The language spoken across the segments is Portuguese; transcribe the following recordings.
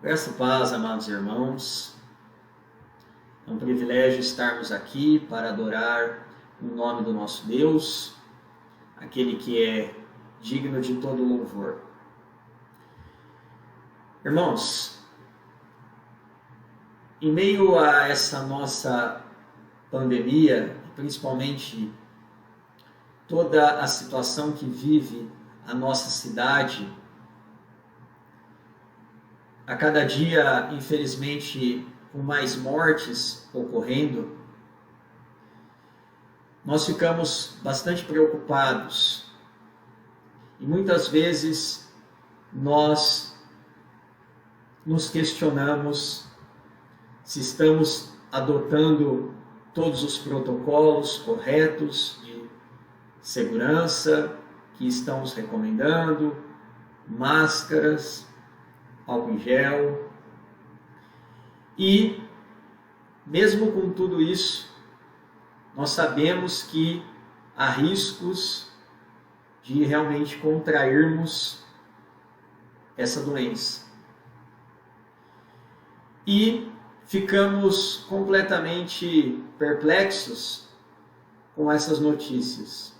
Graça e paz, amados irmãos. É um privilégio estarmos aqui para adorar o nome do nosso Deus, aquele que é digno de todo louvor. Irmãos, em meio a essa nossa pandemia, principalmente toda a situação que vive a nossa cidade, a cada dia, infelizmente, com mais mortes ocorrendo, nós ficamos bastante preocupados e muitas vezes nós nos questionamos se estamos adotando todos os protocolos corretos de segurança que estamos recomendando, máscaras, álcool em gel. E mesmo com tudo isso, nós sabemos que há riscos de realmente contrairmos essa doença. E ficamos completamente perplexos com essas notícias.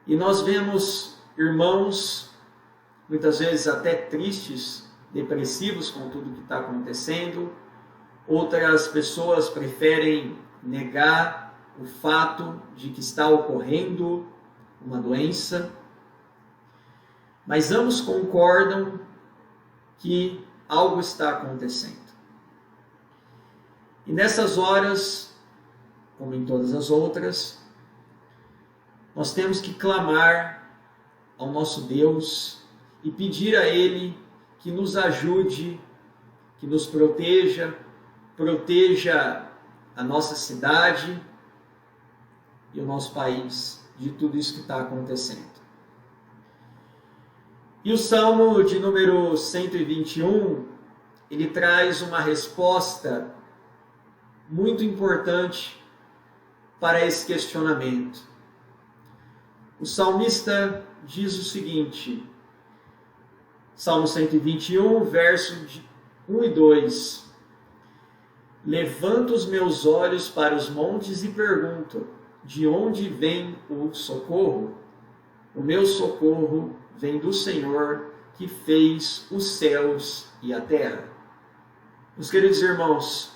E nós vemos irmãos muitas vezes até tristes, depressivos com tudo que está acontecendo. Outras pessoas preferem negar o fato de que está ocorrendo uma doença. Mas ambos concordam que algo está acontecendo. E nessas horas, como em todas as outras, nós temos que clamar ao nosso Deus e pedir a Ele que nos ajude, que nos proteja a nossa cidade e o nosso país de tudo isso que está acontecendo. E o Salmo de número 121, ele traz uma resposta muito importante para esse questionamento. O salmista diz o seguinte, Salmo 121, versos 1 e 2. Levanto os meus olhos para os montes e pergunto, de onde vem o socorro? O meu socorro vem do Senhor, que fez os céus e a terra. Meus queridos irmãos,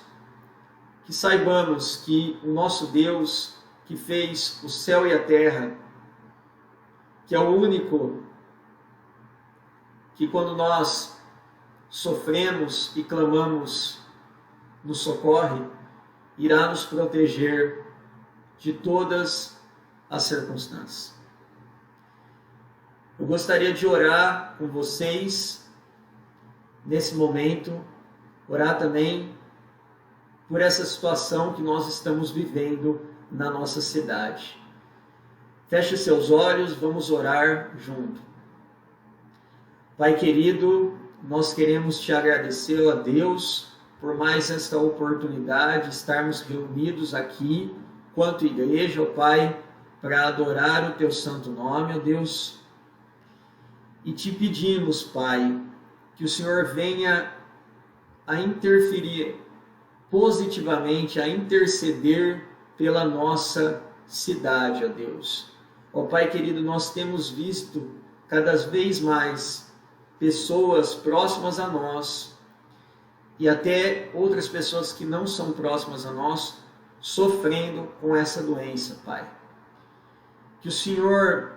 que saibamos que o nosso Deus, que fez o céu e a terra, que é o único que quando nós sofremos e clamamos, nos socorre, irá nos proteger de todas as circunstâncias. Eu gostaria de orar com vocês nesse momento, orar também por essa situação que nós estamos vivendo na nossa cidade. Feche seus olhos, vamos orar junto. Pai querido, nós queremos te agradecer, a Deus, por mais esta oportunidade de estarmos reunidos aqui, quanto igreja, ó Pai, para adorar o teu santo nome, ó Deus. E te pedimos, Pai, que o Senhor venha a interferir positivamente, a interceder pela nossa cidade, ó Deus. Ó Pai querido, nós temos visto cada vez mais pessoas próximas a nós e até outras pessoas que não são próximas a nós sofrendo com essa doença, Pai. Que o Senhor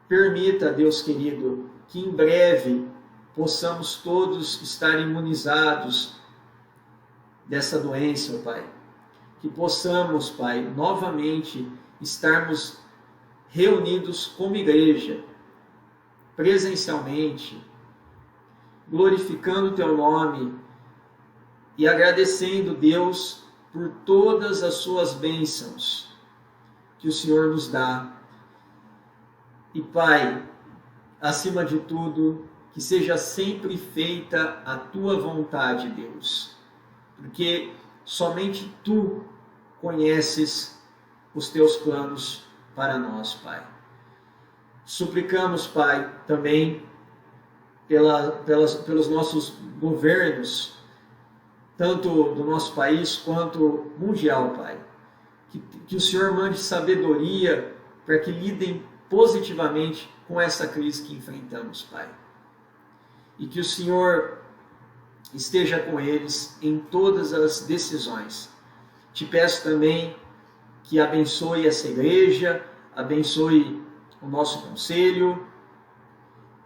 permita, Deus querido, que em breve possamos todos estar imunizados dessa doença, ó Pai. Que possamos, Pai, novamente estarmos reunidos como igreja, presencialmente, glorificando o teu nome e agradecendo, Deus, por todas as suas bênçãos que o Senhor nos dá. E, Pai, acima de tudo, que seja sempre feita a tua vontade, Deus, porque somente tu conheces os teus planos para nós, Pai. Suplicamos, Pai, também pelos nossos governos, tanto do nosso país quanto mundial, Pai. Que o Senhor mande sabedoria para que lidem positivamente com essa crise que enfrentamos, Pai. E que o Senhor esteja com eles em todas as decisões. Te peço também que abençoe essa igreja, abençoe o nosso conselho,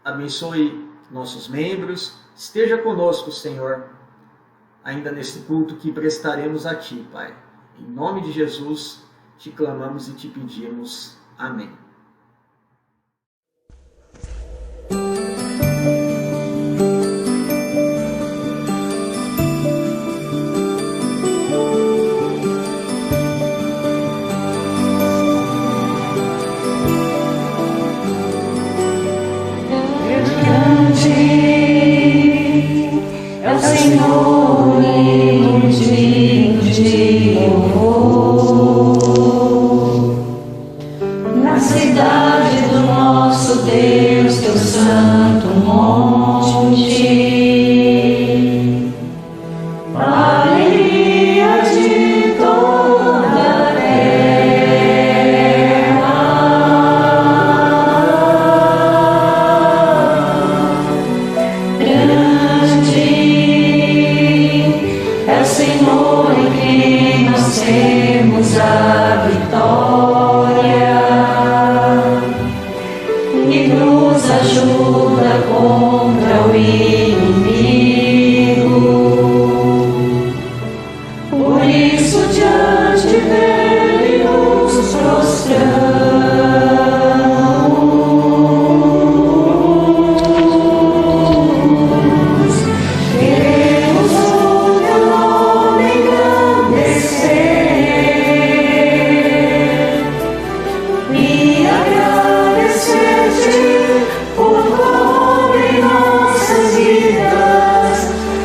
abençoe nossos membros. Esteja conosco, Senhor, ainda nesse culto que prestaremos a Ti, Pai. Em nome de Jesus, te clamamos e te pedimos. Amém. É o Senhor digno de louvor, na cidade do nosso Deus, teu santo monte, a alegria de toda a terra. Grande é o Senhor em quem nós temos a vitória, e nos ajuda contra o inimigo. Por isso diante dele nos prostramos. Queremos o teu nome engrandecer e agradecer-te por como em nossas vidas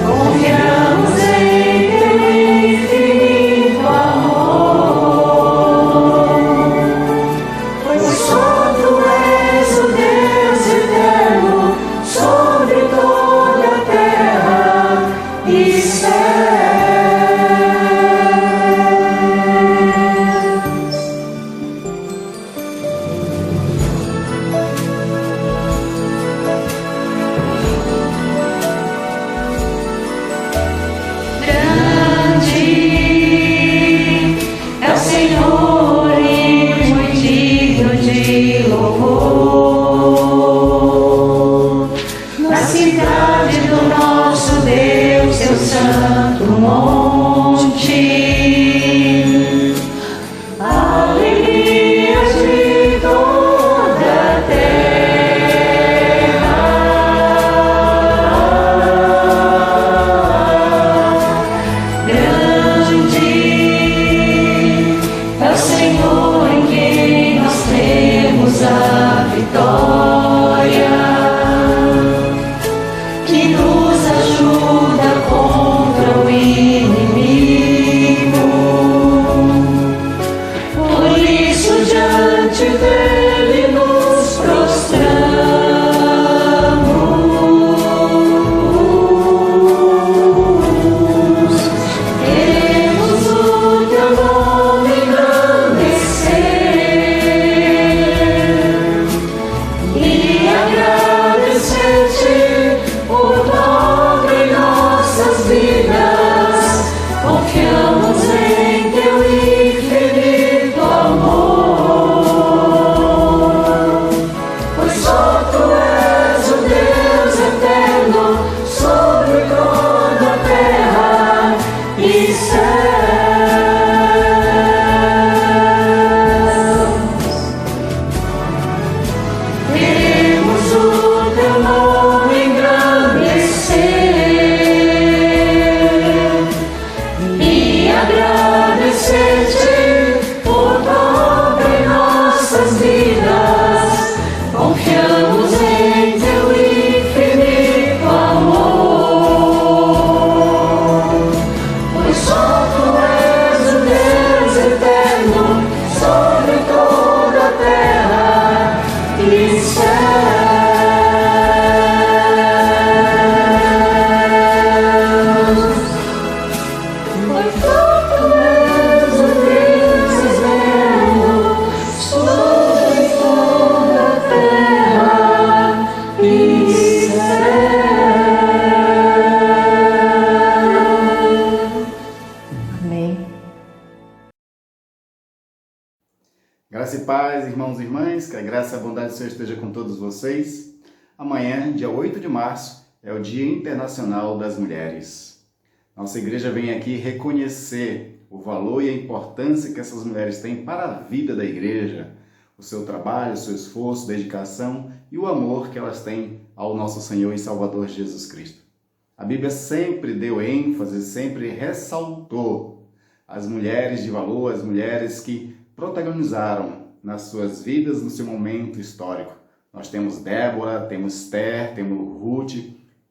confiamos em teu infinito amor. Pois só tu és o Deus eterno sobre toda a terra e céus. Grande é o Senhor e muito digno de louvor, na cidade do nosso Deus, teu santo monte, a alegria de toda a terra. Grande é o Senhor em quem nós temos a vitória, que nos ajuda contra o inimigo. paz, irmãos e irmãs, que a graça e a bondade do Senhor esteja com todos vocês. Amanhã, dia 8 de março, é o Dia Internacional das Mulheres. Nossa igreja vem aqui reconhecer o valor e a importância que essas mulheres têm para a vida da igreja, o seu trabalho, o seu esforço, dedicação e o amor que elas têm ao nosso Senhor e Salvador Jesus Cristo. A Bíblia sempre deu ênfase, sempre ressaltou as mulheres de valor, as mulheres que protagonizaram nas suas vidas, no seu momento histórico. Nós temos Débora, temos Esther, temos Ruth,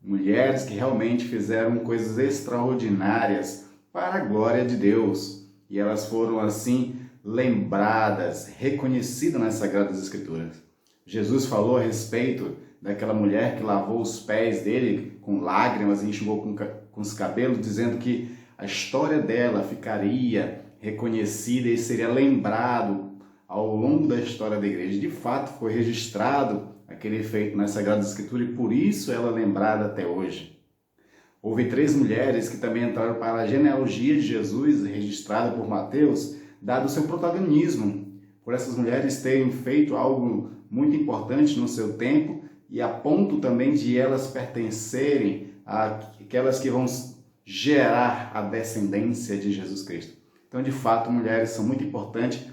mulheres que realmente fizeram coisas extraordinárias para a glória de Deus. E elas foram assim lembradas, reconhecidas nas Sagradas Escrituras. Jesus falou a respeito daquela mulher que lavou os pés dele com lágrimas e enxugou com os cabelos, dizendo que a história dela ficaria reconhecida e seria lembrado ao longo da história da igreja. De fato, foi registrado aquele feito nas Sagradas Escrituras e por isso ela é lembrada até hoje. Houve 3 mulheres que também entraram para a genealogia de Jesus, registrada por Mateus, dado o seu protagonismo, por essas mulheres terem feito algo muito importante no seu tempo e a ponto também de elas pertencerem àquelas que vão gerar a descendência de Jesus Cristo. Então, de fato, mulheres são muito importantes,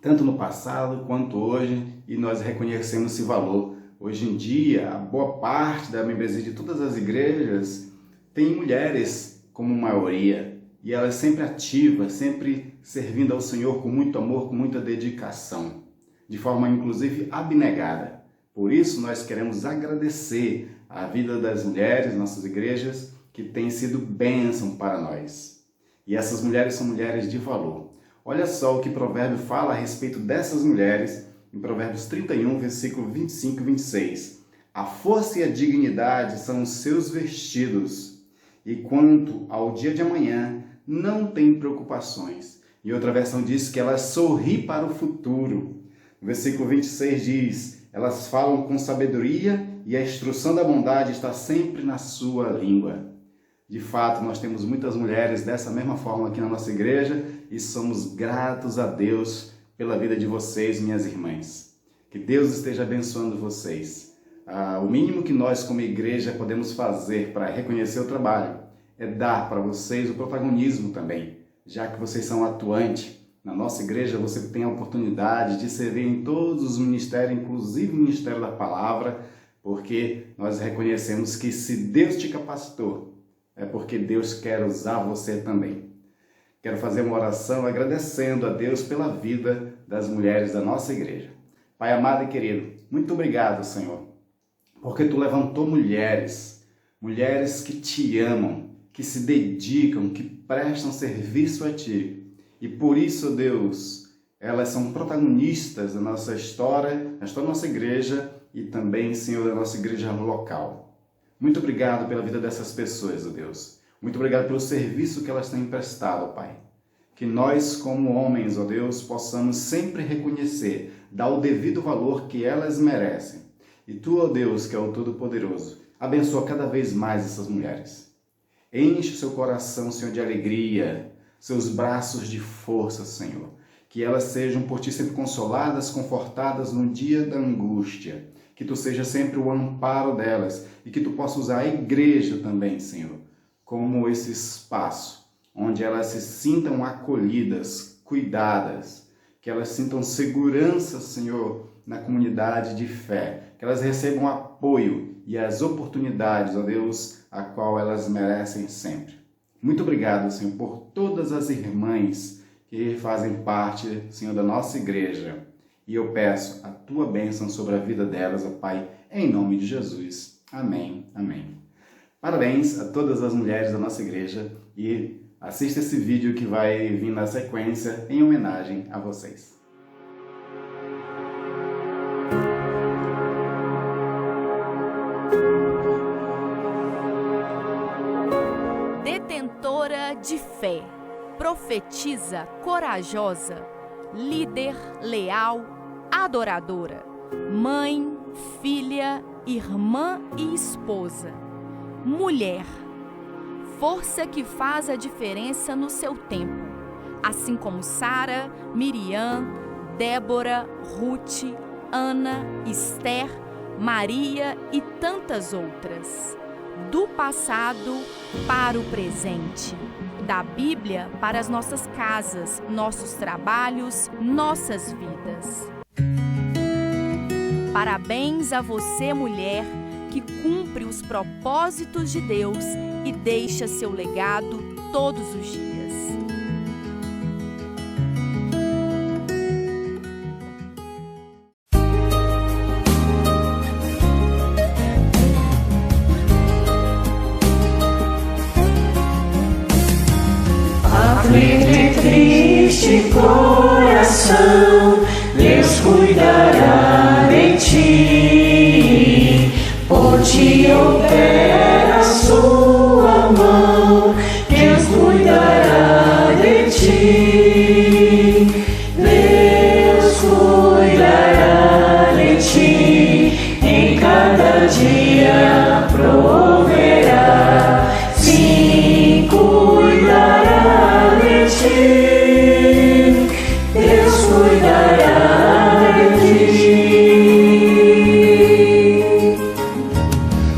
tanto no passado quanto hoje, e nós reconhecemos esse valor. Hoje em dia, a boa parte da membresia de todas as igrejas tem mulheres como maioria, e elas sempre ativas, sempre servindo ao Senhor com muito amor, com muita dedicação, de forma inclusive abnegada. Por isso, nós queremos agradecer a vida das mulheres, nossas igrejas, que tem sido bênção para nós. E essas mulheres são mulheres de valor. Olha só o que Provérbio fala a respeito dessas mulheres, em Provérbios 31, versículo 25 e 26. A força e a dignidade são os seus vestidos, e quanto ao dia de amanhã, não tem preocupações. E outra versão diz que ela sorri para o futuro. No versículo 26 diz, elas falam com sabedoria e a instrução da bondade está sempre na sua língua. De fato, nós temos muitas mulheres dessa mesma forma aqui na nossa igreja e somos gratos a Deus pela vida de vocês, minhas irmãs. Que Deus esteja abençoando vocês. O mínimo que nós, como igreja, podemos fazer para reconhecer o trabalho é dar para vocês o protagonismo também, já que vocês são atuantes. Na nossa igreja você tem a oportunidade de servir em todos os ministérios, inclusive o Ministério da Palavra, porque nós reconhecemos que se Deus te capacitou, é porque Deus quer usar você também. Quero fazer uma oração agradecendo a Deus pela vida das mulheres da nossa igreja. Pai amado e querido, muito obrigado, Senhor, porque Tu levantou mulheres que Te amam, que se dedicam, que prestam serviço a Ti. E por isso, Deus, elas são protagonistas da nossa história, da história da nossa igreja e também, Senhor, da nossa igreja local. Muito obrigado pela vida dessas pessoas, ó Deus. Muito obrigado pelo serviço que elas têm prestado, Pai. Que nós, como homens, ó Deus, possamos sempre reconhecer, dar o devido valor que elas merecem. E Tu, ó Deus, que é o Todo-Poderoso, abençoa cada vez mais essas mulheres. Enche o seu coração, Senhor, de alegria, seus braços de força, Senhor. Que elas sejam por Ti sempre consoladas, confortadas no dia da angústia. Que Tu seja sempre o amparo delas e que Tu possa usar a igreja também, Senhor, como esse espaço onde elas se sintam acolhidas, cuidadas, que elas sintam segurança, Senhor, na comunidade de fé, que elas recebam apoio e as oportunidades, ó Deus, a qual elas merecem sempre. Muito obrigado, Senhor, por todas as irmãs que fazem parte, Senhor, da nossa igreja. E eu peço a Tua bênção sobre a vida delas, ó Pai, em nome de Jesus. Amém, amém. Parabéns a todas as mulheres da nossa igreja e assista esse vídeo que vai vir na sequência em homenagem a vocês. Detentora de fé, profetisa corajosa, líder leal, adoradora, mãe, filha, irmã e esposa, mulher, força que faz a diferença no seu tempo, assim como Sara, Miriam, Débora, Ruth, Ana, Esther, Maria e tantas outras. Do passado para o presente. Da Bíblia para as nossas casas, nossos trabalhos, nossas vidas. Parabéns a você, mulher, que cumpre os propósitos de Deus e deixa seu legado todos os dias. Aflito e triste coração, Deus cuidará de ti. Por ti opera a sua mão, Deus cuidará de ti. Deus cuidará de ti, em cada dia proverá. Sim, cuidará de ti. Deus cuidará de ti.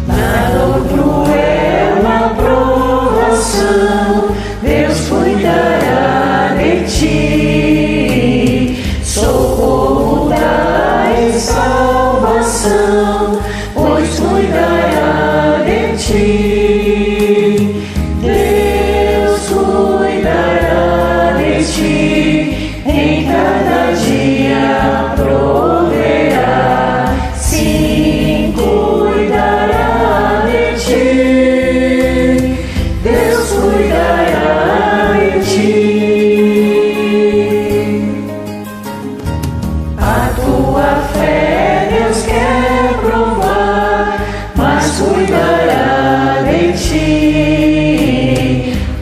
Na dor cruel, na provação, Deus cuidará de ti. Socorro traz salvação, pois cuidará de ti. Deus cuidará de ti, em cada dia proverá. Sim, cuidará de ti. Deus cuidará de ti. A tua fé Deus quer provar, mas cuidará de ti.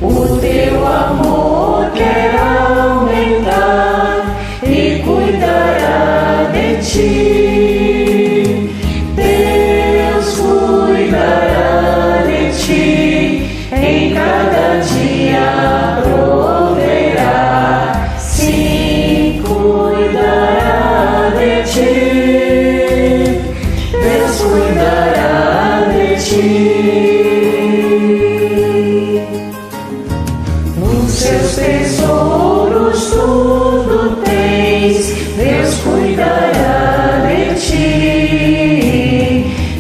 O teu amor quer aumentar e cuidará de ti. Deus cuidará de ti, em cada dia proverá. Sim, cuidará de ti. Deus cuidará de ti. Nos seus tesouros tudo tens, Deus cuidará de ti.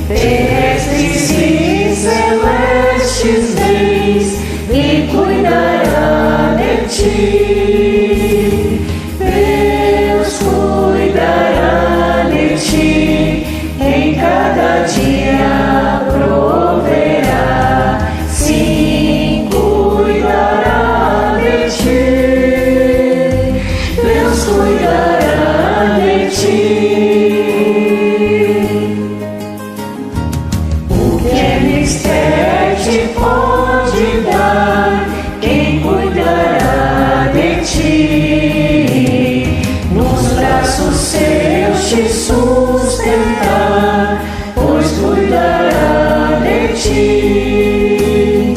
Terrestres e celestes bens, e cuidará de ti. Deus cuidará de ti, em cada dia proverá. Sim, cuidará de ti. Deus cuidará de ti. O que é mister te pode dar, quem cuidará de ti. Nos braços seus te sustentar, pois cuidará de ti.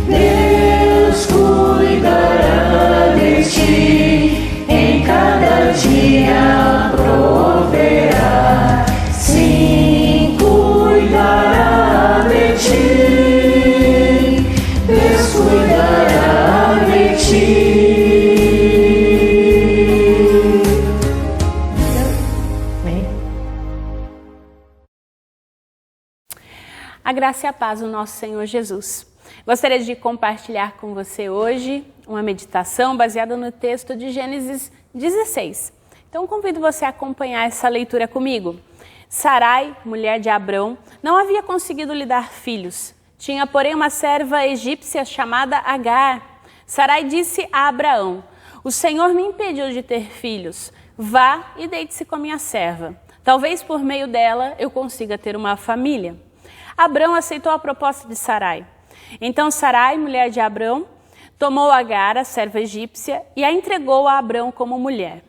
Deus cuidará de ti, em cada dia proverá. Sim, cuidará de ti. Deus cuidará de ti. A graça e a paz do nosso Senhor Jesus. Gostaria de compartilhar com você hoje uma meditação baseada no texto de Gênesis 16. Então convido você a acompanhar essa leitura comigo. Sarai, mulher de Abrão, não havia conseguido lhe dar filhos. Tinha, porém, uma serva egípcia chamada Agar. Sarai disse a Abraão: o Senhor me impediu de ter filhos. Vá e deite-se com a minha serva. Talvez por meio dela eu consiga ter uma família. Abrão aceitou a proposta de Sarai. Então Sarai, mulher de Abrão, tomou Agar, a serva egípcia, e a entregou a Abrão como mulher.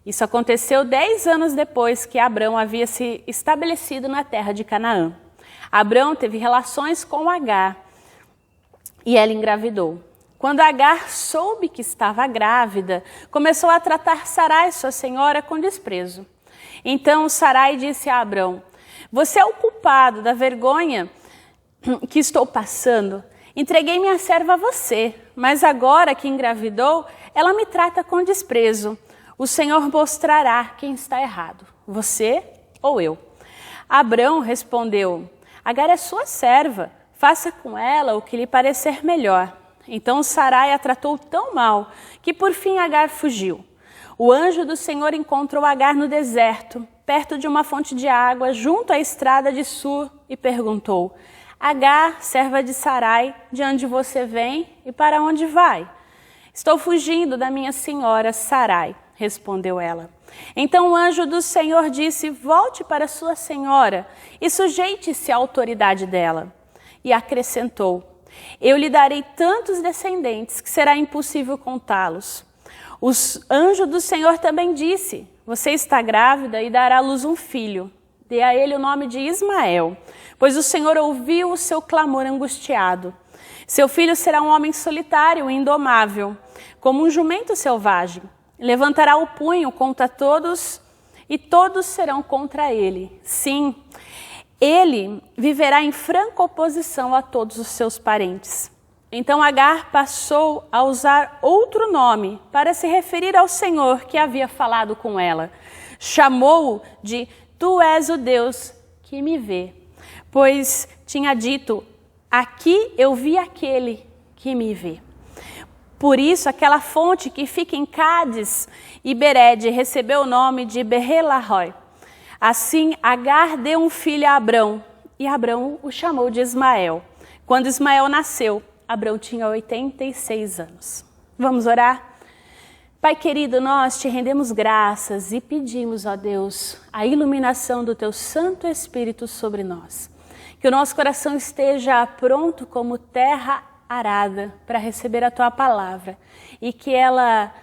Isso aconteceu 10 anos depois que Abrão havia se estabelecido na terra de Canaã. Abrão teve relações com Agar e ela engravidou. quando Agar soube que estava grávida, começou a tratar Sarai, sua senhora, com desprezo. Então Sarai disse a Abrão: você é o culpado da vergonha que estou passando. Entreguei minha serva a você, mas agora que engravidou, ela me trata com desprezo. O Senhor mostrará quem está errado, você ou eu. Abrão respondeu: Agar é sua serva, faça com ela o que lhe parecer melhor. Então Sarai a tratou tão mal que por fim Agar fugiu. O anjo do Senhor encontrou Agar no deserto, perto de uma fonte de água, junto à estrada de Sur, e perguntou: Agar, serva de Sarai, de onde você vem e para onde vai? Estou fugindo da minha senhora Sarai, respondeu ela. Então o anjo do Senhor disse: volte para sua senhora e sujeite-se à autoridade dela. E acrescentou: eu lhe darei tantos descendentes que será impossível contá-los. O anjo do Senhor também disse: você está grávida e dará à luz um filho. Dê a ele o nome de Ismael, pois o Senhor ouviu o seu clamor angustiado. Seu filho será um homem solitário e indomável, como um jumento selvagem. Levantará o punho contra todos e todos serão contra ele. Sim, ele viverá em franca oposição a todos os seus parentes. Então Agar passou a usar outro nome para se referir ao Senhor que havia falado com ela. Chamou-o de Tu és o Deus que me vê, pois tinha dito: aqui eu vi aquele que me vê. Por isso, aquela fonte que fica em Cádiz e Bered recebeu o nome de Beer-lahai. Assim, Agar deu um filho a Abrão, e Abrão o chamou de Ismael. Quando Ismael nasceu, Abrão tinha 86 anos. Vamos orar? Pai querido, nós te rendemos graças e pedimos, ó Deus, a iluminação do Teu Santo Espírito sobre nós. Que o nosso coração esteja pronto como terra arada para receber a Tua palavra e que ela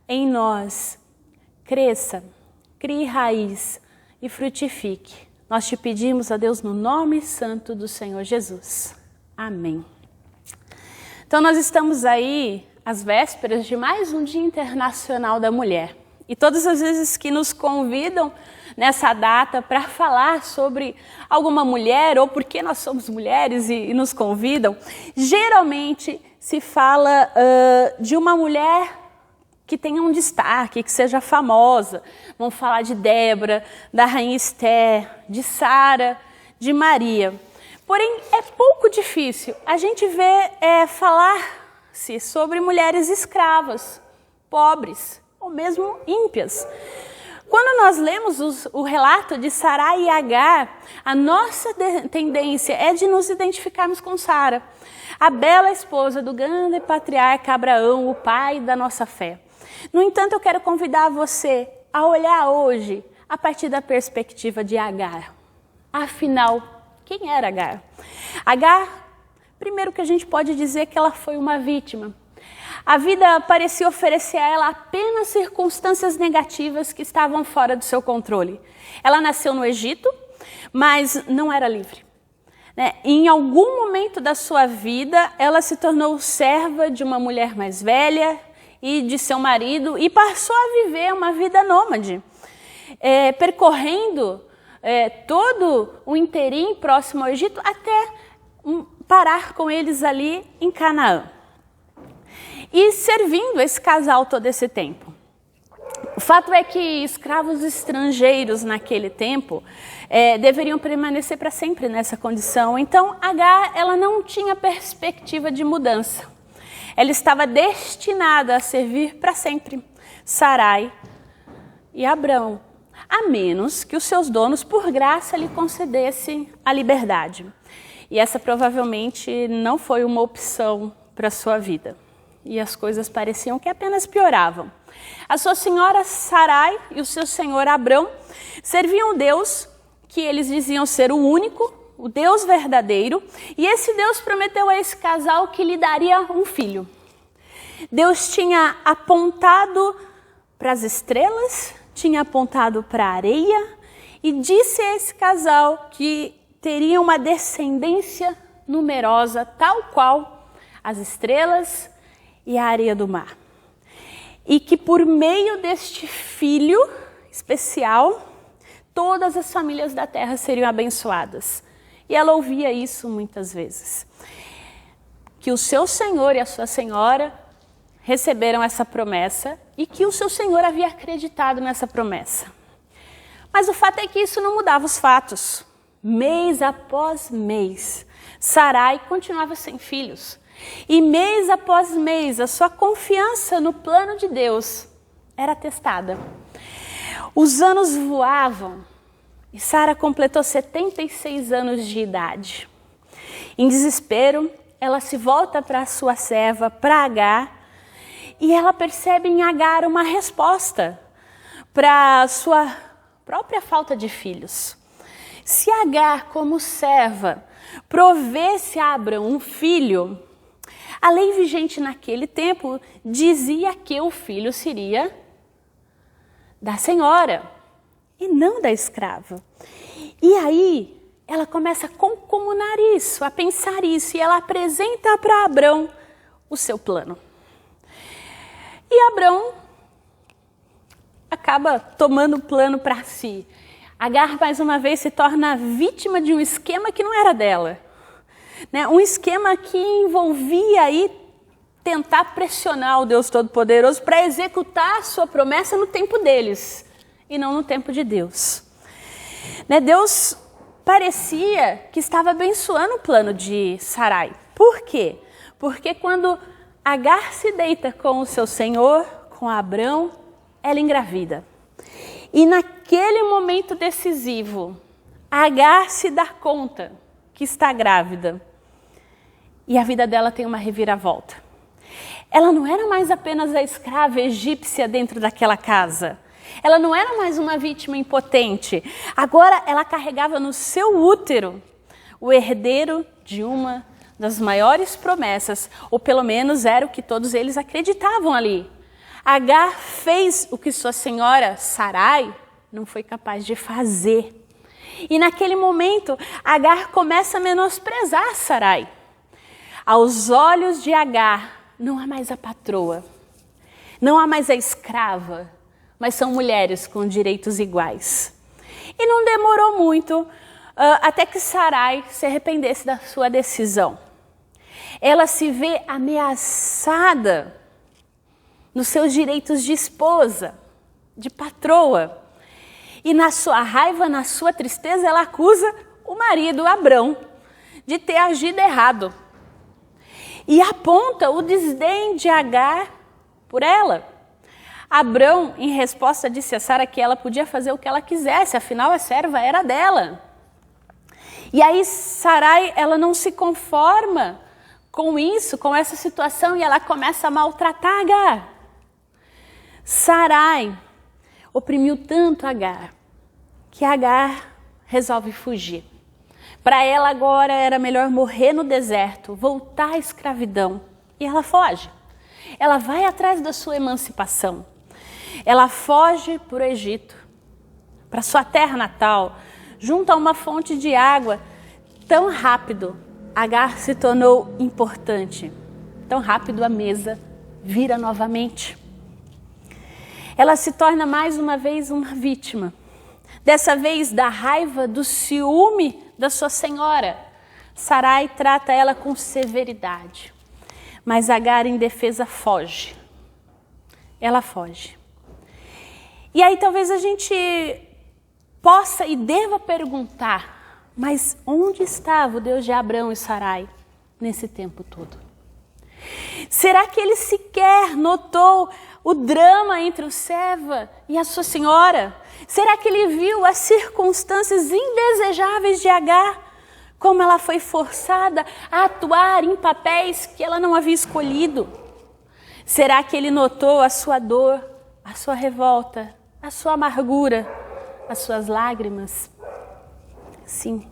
em nós cresça, crie raiz e frutifique. Nós te pedimos, ó Deus, no nome santo do Senhor Jesus. Amém. Então nós estamos aí às vésperas de mais um Dia Internacional da Mulher. E todas as vezes que nos convidam nessa data para falar sobre alguma mulher ou por que nós somos mulheres e nos convidam, geralmente se fala de uma mulher que tenha um destaque, que seja famosa. Vamos falar de Débora, da Rainha Esther, de Sara, de Maria. Porém, é pouco difícil a gente ver falar-se sobre mulheres escravas, pobres ou mesmo ímpias. Quando nós lemos o relato de Sarai e Agar, a nossa tendência é de nos identificarmos com Sara, a bela esposa do grande patriarca Abraão, o pai da nossa fé. No entanto, eu quero convidar você a olhar hoje a partir da perspectiva de Agar. Afinal, quem era Agar? Agar, primeiro que a gente pode dizer que ela foi uma vítima. A vida parecia oferecer a ela apenas circunstâncias negativas que estavam fora do seu controle. Ela nasceu no Egito, mas não era livre. Em algum momento da sua vida, ela se tornou serva de uma mulher mais velha e de seu marido e passou a viver uma vida nômade, percorrendo todo o inteirinho próximo ao Egito até parar com eles ali em Canaã. E servindo esse casal todo esse tempo. O fato é que escravos estrangeiros naquele tempo deveriam permanecer para sempre nessa condição. Então Agar, ela não tinha perspectiva de mudança. Ela estava destinada a servir para sempre Sarai e Abrão, a menos que os seus donos, por graça, lhe concedessem a liberdade. E essa provavelmente não foi uma opção para a sua vida. E as coisas pareciam que apenas pioravam. A sua senhora Sarai e o seu senhor Abrão serviam um Deus que eles diziam ser o único, o Deus verdadeiro, e esse Deus prometeu a esse casal que lhe daria um filho. Deus tinha apontado para as estrelas, tinha apontado para a areia e disse a esse casal que teria uma descendência numerosa, tal qual as estrelas e a areia do mar. E que por meio deste filho especial, todas as famílias da terra seriam abençoadas. E ela ouvia isso muitas vezes. Que o seu senhor e a sua senhora receberam essa promessa e que o seu senhor havia acreditado nessa promessa. Mas o fato é que isso não mudava os fatos. Mês após mês, Sarai continuava sem filhos. E mês após mês, a sua confiança no plano de Deus era testada. Os anos voavam e Sara completou 76 anos de idade. Em desespero, ela se volta para a sua serva, para Agar, e ela percebe em Agar uma resposta para a sua própria falta de filhos. Se Agar, como serva, provesse a Abrão um filho, a lei vigente naquele tempo dizia que o filho seria da senhora e não da escrava. E aí ela começa a concomunar isso, a pensar isso, e ela apresenta para Abrão o seu plano. E Abrão acaba tomando o plano para si. Agar, mais uma vez, se torna vítima de um esquema que não era dela. Um esquema que envolvia aí tentar pressionar o Deus Todo-Poderoso para executar a sua promessa no tempo deles e não no tempo de Deus. Deus parecia que estava abençoando o plano de Sarai. Por quê? Porque quando Agar se deita com o seu senhor, com Abrão, ela engravida. E naquele momento decisivo, Agar se dá conta que está grávida. E a vida dela tem uma reviravolta. Ela não era mais apenas a escrava egípcia dentro daquela casa. Ela não era mais uma vítima impotente. Agora ela carregava no seu útero o herdeiro de uma das maiores promessas, ou pelo menos era o que todos eles acreditavam ali. Agar fez o que sua senhora Sarai não foi capaz de fazer. E naquele momento, Agar começa a menosprezar Sarai. Aos olhos de Agar, não há mais a patroa, não há mais a escrava, mas são mulheres com direitos iguais. E não demorou muito até que Sarai se arrependesse da sua decisão. Ela se vê ameaçada nos seus direitos de esposa, de patroa. E na sua raiva, na sua tristeza, ela acusa o marido, Abrão, de ter agido errado. E aponta o desdém de Agar por ela. Abrão, em resposta, disse a Sara que ela podia fazer o que ela quisesse, afinal a serva era dela. E aí Sarai, ela não se conforma com isso, com essa situação, e ela começa a maltratar Agar. Sarai oprimiu tanto Agar, que Agar resolve fugir. Para ela agora era melhor morrer no deserto, voltar à escravidão. E ela foge. Ela vai atrás da sua emancipação. Ela foge para o Egito, para sua terra natal, junto a uma fonte de água. Tão rápido, Agar se tornou importante. Tão rápido a mesa vira novamente. Ela se torna mais uma vez uma vítima. Dessa vez da raiva, do ciúme da sua senhora. Sarai trata ela com severidade. Mas Agar, em defesa, foge. Ela foge. E aí talvez a gente possa e deva perguntar, mas onde estava o Deus de Abrão e Sarai nesse tempo todo? Será que ele sequer notou o drama entre o servo e a sua senhora? Será que ele viu as circunstâncias indesejáveis de Agar? Como ela foi forçada a atuar em papéis que ela não havia escolhido? Será que ele notou a sua dor, a sua revolta, a sua amargura, as suas lágrimas? Sim.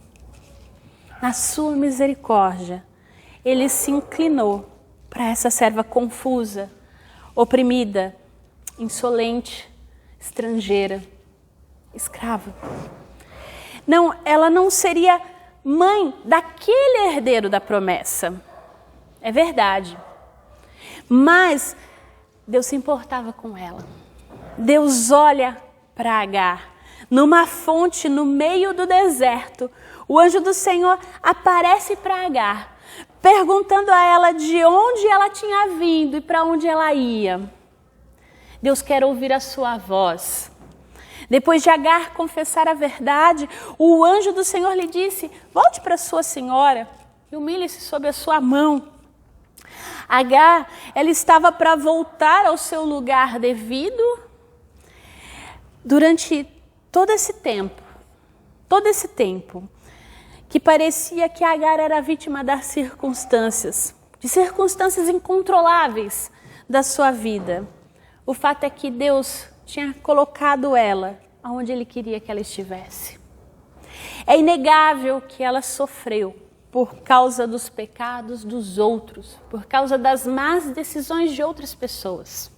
Na sua misericórdia, ele se inclinou para essa serva confusa, oprimida, insolente, estrangeira, escrava. Não, ela não seria mãe daquele herdeiro da promessa. É verdade. Mas Deus se importava com ela. Deus olha para Agar, numa fonte no meio do deserto. O anjo do Senhor aparece para Agar, perguntando a ela de onde ela tinha vindo e para onde ela ia. Deus quer ouvir a sua voz. Depois de Agar confessar a verdade, o anjo do Senhor lhe disse: volte para sua senhora e humilhe-se sob a sua mão. Agar, ela estava para voltar ao seu lugar devido. Durante todo esse tempo, que parecia que Agar era vítima das circunstâncias, de circunstâncias incontroláveis da sua vida. O fato é que Deus tinha colocado ela onde Ele queria que ela estivesse. É inegável que ela sofreu por causa dos pecados dos outros, por causa das más decisões de outras pessoas.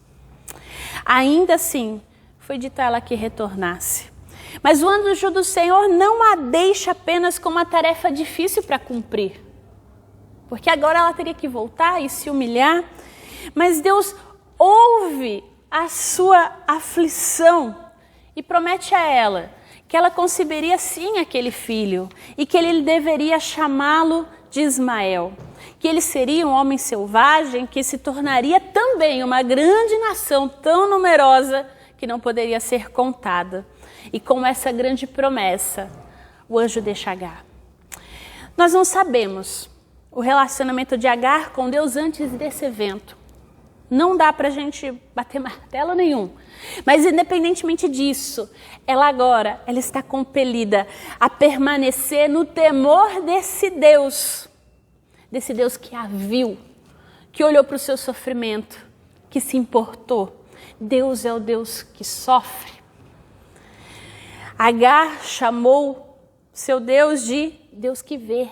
Ainda assim, foi dito a ela que retornasse. Mas o anjo do Senhor não a deixa apenas com uma tarefa difícil para cumprir, porque agora ela teria que voltar e se humilhar. Mas Deus ouve a sua aflição e promete a ela que ela conceberia sim aquele filho e que ele deveria chamá-lo de Ismael, que ele seria um homem selvagem que se tornaria também uma grande nação tão numerosa que não poderia ser contada. E com essa grande promessa, o anjo deixa Agar. Nós não sabemos o relacionamento de Agar com Deus antes desse evento. Não dá para a gente bater martelo nenhum. Mas independentemente disso, ela está compelida a permanecer no temor desse Deus que a viu, que olhou para o seu sofrimento, que se importou. Deus é o Deus que sofre. Agar chamou seu Deus de Deus que vê,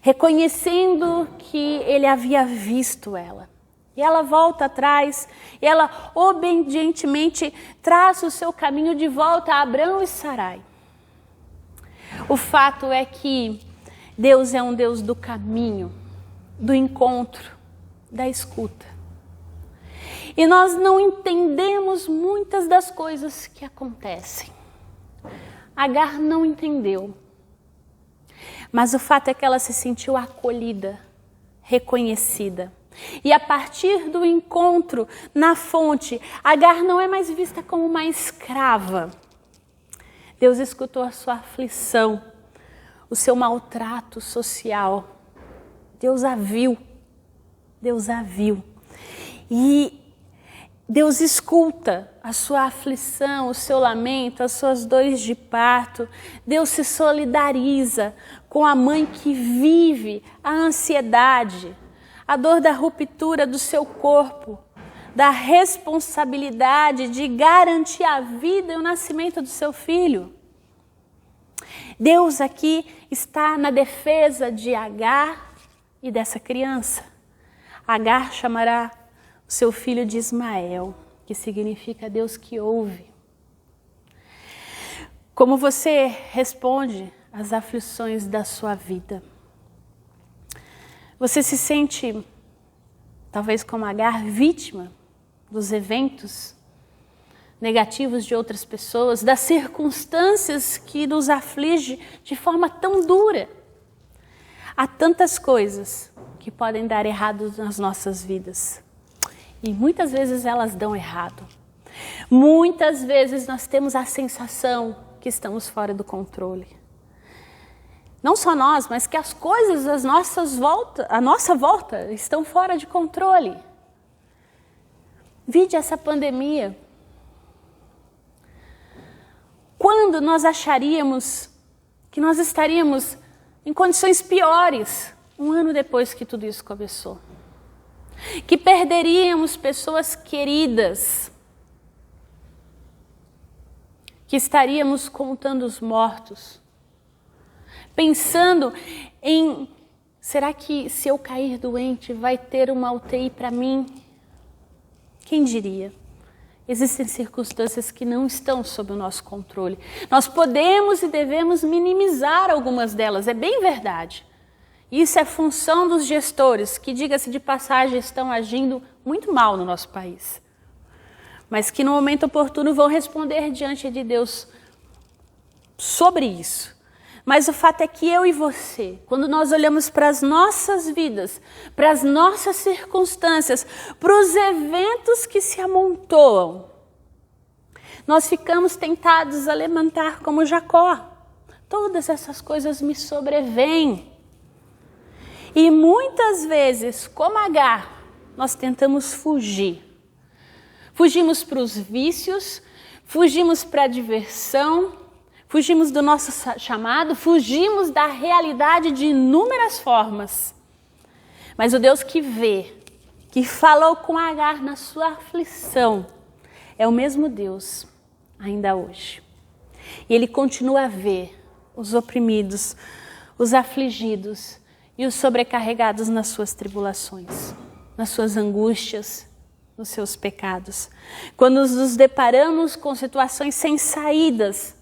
reconhecendo que ele havia visto ela. E ela volta atrás, e ela obedientemente traça o seu caminho de volta a Abrão e Sarai. O fato é que Deus é um Deus do caminho, do encontro, da escuta. E nós não entendemos muitas das coisas que acontecem. Agar não entendeu. Mas o fato é que ela se sentiu acolhida, reconhecida. E a partir do encontro na fonte, Agar não é mais vista como uma escrava. Deus escutou a sua aflição, o seu maltrato social. Deus a viu. E Deus escuta a sua aflição, o seu lamento, as suas dores de parto. Deus se solidariza com a mãe que vive a ansiedade, a dor da ruptura do seu corpo, da responsabilidade de garantir a vida e o nascimento do seu filho. Deus aqui está na defesa de Agar e dessa criança. Agar chamará o seu filho de Ismael, que significa Deus que ouve. Como você responde às aflições da sua vida? Você se sente, talvez como Agar, vítima dos eventos negativos de outras pessoas, das circunstâncias que nos afligem de forma tão dura? Há tantas coisas que podem dar errado nas nossas vidas. E muitas vezes elas dão errado. Muitas vezes nós temos a sensação que estamos fora do controle. Não só nós, mas que as coisas à nossa volta estão fora de controle. Vide essa pandemia. Quando nós acharíamos que nós estaríamos em condições piores, um ano depois que tudo isso começou? Que perderíamos pessoas queridas, que estaríamos contando os mortos, pensando em, será que se eu cair doente vai ter uma UTI para mim? Quem diria? Existem circunstâncias que não estão sob o nosso controle. Nós podemos e devemos minimizar algumas delas, é bem verdade. Isso é função dos gestores, que, diga-se de passagem, estão agindo muito mal no nosso país. Mas que no momento oportuno vão responder diante de Deus sobre isso. Mas o fato é que eu e você, quando nós olhamos para as nossas vidas, para as nossas circunstâncias, para os eventos que se amontoam, nós ficamos tentados a lamentar como Jacó. Todas essas coisas me sobrevêm. E muitas vezes, como Agar, nós tentamos fugir. Fugimos para os vícios, fugimos para a diversão, fugimos do nosso chamado, fugimos da realidade de inúmeras formas. Mas o Deus que vê, que falou com Agar na sua aflição, é o mesmo Deus ainda hoje. E Ele continua a ver os oprimidos, os afligidos e os sobrecarregados nas suas tribulações, nas suas angústias, nos seus pecados. Quando nos deparamos com situações sem saídas,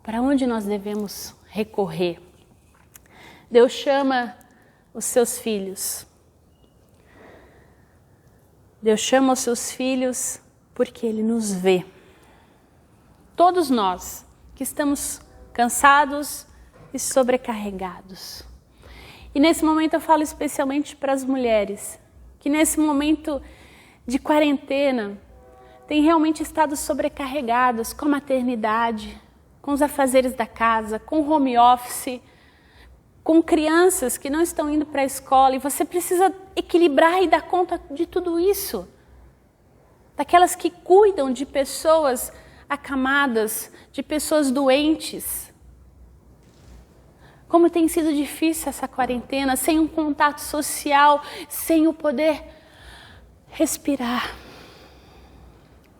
para onde nós devemos recorrer? Deus chama os seus filhos. Deus chama os seus filhos porque Ele nos vê. Todos nós que estamos cansados e sobrecarregados. E nesse momento eu falo especialmente para as mulheres, que nesse momento de quarentena têm realmente estado sobrecarregadas com a maternidade, com os afazeres da casa, com home office, com crianças que não estão indo para a escola, e você precisa equilibrar e dar conta de tudo isso. Daquelas que cuidam de pessoas acamadas, de pessoas doentes. Como tem sido difícil essa quarentena, sem um contato social, sem o poder respirar.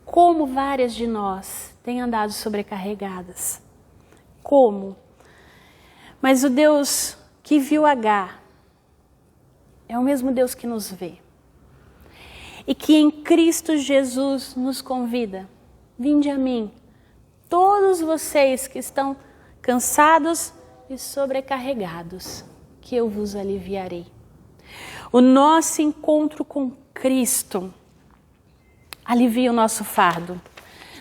Como várias de nós têm andado sobrecarregadas. Como? Mas o Deus que viu Agar é o mesmo Deus que nos vê. E que em Cristo Jesus nos convida. Vinde a mim, todos vocês que estão cansados e sobrecarregados, que eu vos aliviarei. O nosso encontro com Cristo alivia o nosso fardo,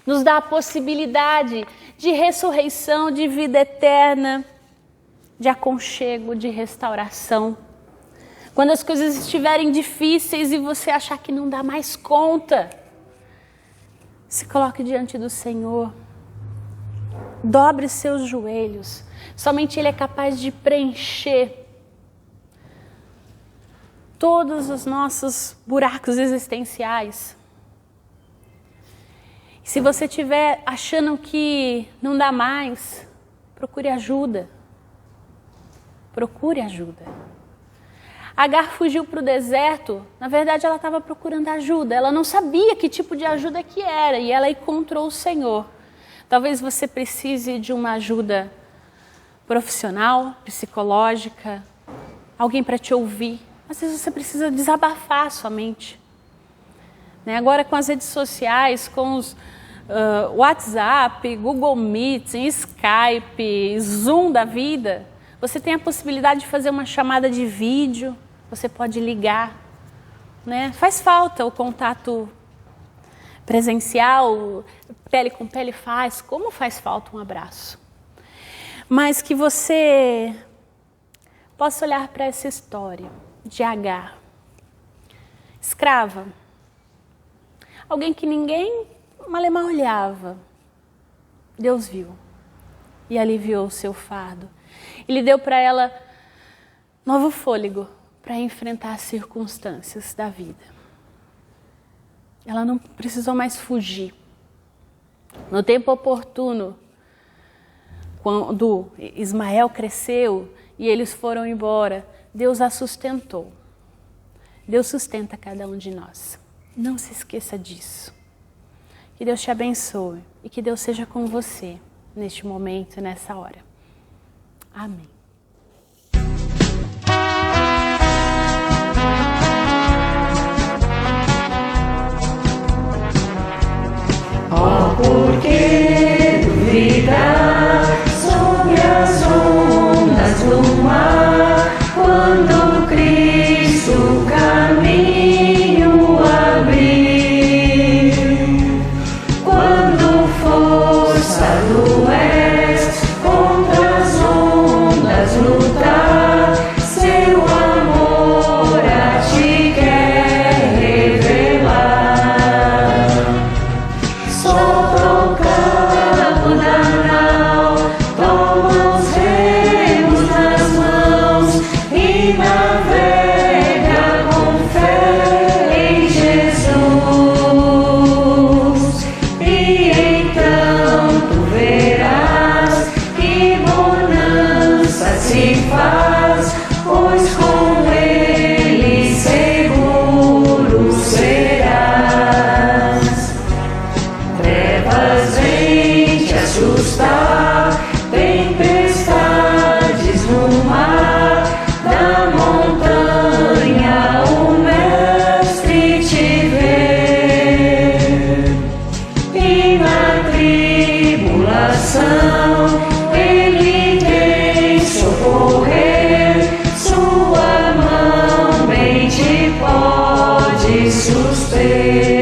nos dá a possibilidade de ressurreição, de vida eterna, de aconchego, de restauração. Quando as coisas estiverem difíceis e você achar que não dá mais conta, se coloque diante do Senhor, dobre seus joelhos. Somente Ele é capaz de preencher todos os nossos buracos existenciais. E se você estiver achando que não dá mais, procure ajuda. Procure ajuda. Agar fugiu para o deserto, na verdade ela estava procurando ajuda, ela não sabia que tipo de ajuda que era, e ela encontrou o Senhor. Talvez você precise de uma ajuda profissional, psicológica, alguém para te ouvir. Às vezes você precisa desabafar a sua mente. Agora com as redes sociais, com os WhatsApp, Google Meet, Skype, Zoom da vida, você tem a possibilidade de fazer uma chamada de vídeo, você pode ligar. Faz falta o contato presencial, pele com pele faz, como faz falta um abraço. Mas que você possa olhar para essa história de Agar, escrava, alguém que ninguém malemar olhava. Deus viu e aliviou o seu fardo. Ele deu para ela novo fôlego para enfrentar as circunstâncias da vida. Ela não precisou mais fugir. No tempo oportuno, quando Ismael cresceu e eles foram embora, Deus a sustentou. Deus sustenta cada um de nós. Não se esqueça disso. Que Deus te abençoe e que Deus seja com você neste momento, nessa hora. Amém. Oh, por que duvidar sobre as ondas do mar? ser.